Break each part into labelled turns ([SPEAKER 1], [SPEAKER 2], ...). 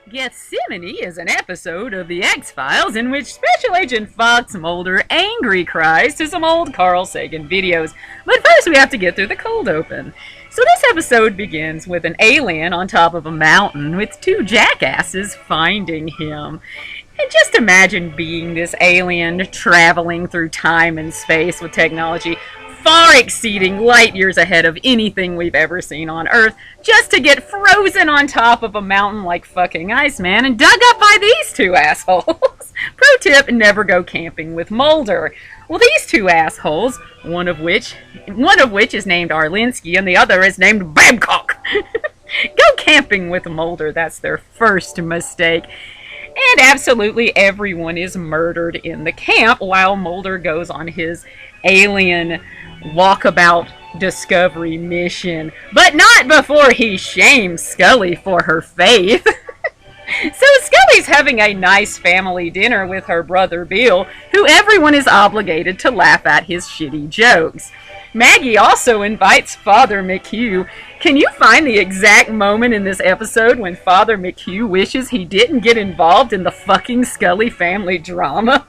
[SPEAKER 1] Gethsemane is an episode of The X-Files in which Special Agent Fox Mulder angry cries to some old Carl Sagan videos. But first we have to get through the cold open. So this episode begins with an alien on top of a mountain with two jackasses finding him. And just imagine being this alien traveling through time and space with technology far exceeding light years ahead of anything we've ever seen on Earth, just to get frozen on top of a mountain like fucking Iceman and dug up by these two assholes. Pro tip, never go camping with Mulder. Well, these two assholes, one of which is named Arlensky and the other is named BAB-cock. Go camping with Mulder, that's their first mistake. And absolutely everyone is murdered in the camp while Mulder goes on his alien walkabout discovery mission. But not before he shames Scully for her faith. So Scully's having a nice family dinner with her brother Bill, who everyone is obligated to laugh at his shitty jokes. Maggie also invites Father McHugh. Can you find the exact moment in this episode when Father McHugh wishes he didn't get involved in the fucking Scully family drama?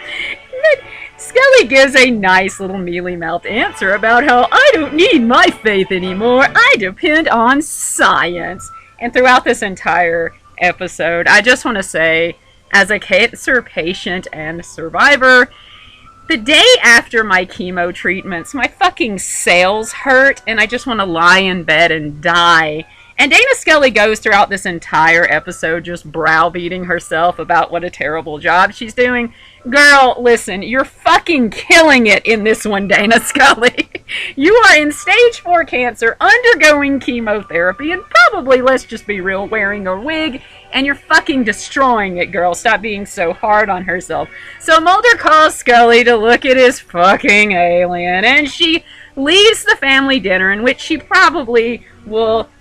[SPEAKER 1] But Scully gives a nice little mealy-mouthed answer about how I don't need my faith anymore, I depend on science. And throughout this entire episode, I just want to say, as a cancer patient and survivor, the day after my chemo treatments, my fucking cells hurt, and I just want to lie in bed and die. And Dana Scully goes throughout this entire episode just browbeating herself about what a terrible job she's doing. Girl, listen, you're fucking killing it in this one, Dana Scully. You are in stage 4 cancer, undergoing chemotherapy, and probably, let's just be real, wearing a wig, and you're fucking destroying it, girl. Stop being so hard on herself. So Mulder calls Scully to look at his fucking alien, and she leaves the family dinner, in which she probably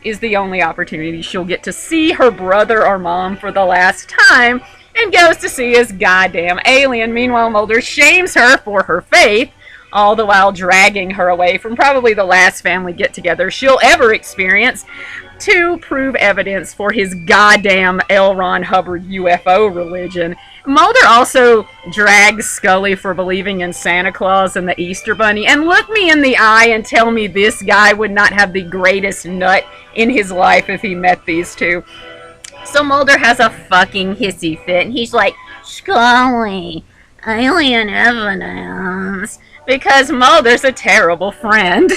[SPEAKER 1] is the only opportunity she'll get to see her brother or mom for the last time, and goes to see his goddamn alien. Meanwhile, Mulder shames her for her faith, all the while dragging her away from probably the last family get-together she'll ever experience to prove evidence for his goddamn L. Ron Hubbard UFO religion. Mulder also drags Scully for believing in Santa Claus and the Easter Bunny, and look me in the eye and tell me this guy would not have the greatest nut in his life if he met these two. So Mulder has a fucking hissy fit, and he's like, Scully, alien evidence, because Mulder's a terrible friend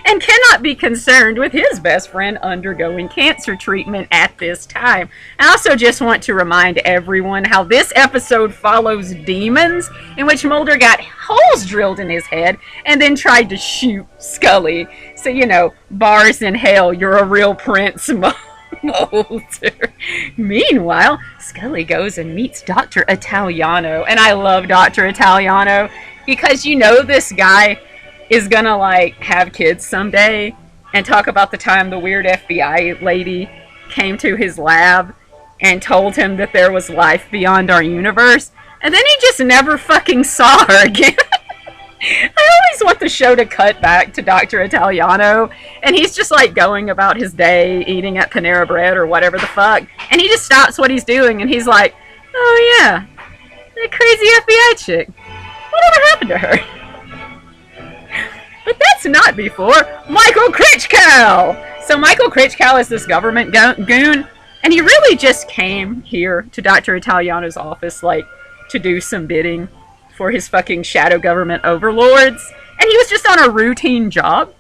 [SPEAKER 1] and cannot be concerned with his best friend undergoing cancer treatment at this time. I also just want to remind everyone how this episode follows Demons, in which Mulder got holes drilled in his head and then tried to shoot Scully. So, you know, bars in hell, you're a real prince, Mulder. Meanwhile, Scully goes and meets Dr. Italiano, and I love Dr. Italiano because you know this guy is gonna like have kids someday and talk about the time the weird FBI lady came to his lab and told him that there was life beyond our universe, and then he just never fucking saw her again. I always want the show to cut back to Dr. Italiano, and he's just like going about his day, eating at Panera Bread or whatever the fuck, and he just stops what he's doing, and he's like, oh yeah, that crazy FBI chick, whatever happened to her? But that's not before Michael Kritschgau! So Michael Kritschgau is this government goon, and he really just came here to Dr. Italiano's office, like, to do some bidding for his fucking shadow government overlords, and he was just on a routine job,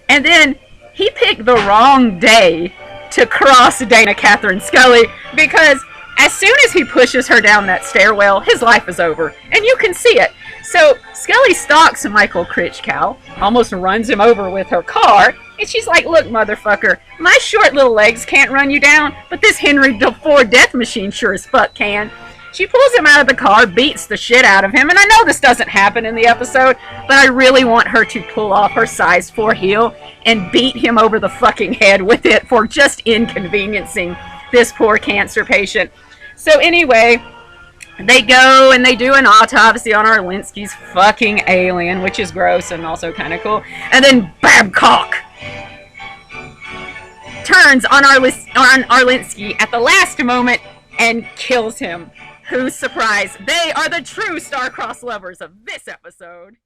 [SPEAKER 1] and then he picked the wrong day to cross Dana Catherine Scully, because as soon as he pushes her down that stairwell, his life is over, and you can see it. So Scully stalks Michael Kritschgau, almost runs him over with her car, and she's like, look, motherfucker, my short little legs can't run you down, but this Henry Ford death machine sure as fuck can. She pulls him out of the car, beats the shit out of him, and I know this doesn't happen in the episode, but I really want her to pull off her size 4 heel and beat him over the fucking head with it for just inconveniencing this poor cancer patient. So anyway, they go and they do an autopsy on Arlensky's fucking alien, which is gross and also kind of cool. And then BAB-cock turns on Arlensky at the last moment and kills him. Whose surprise? They are the true star-crossed lovers of this episode.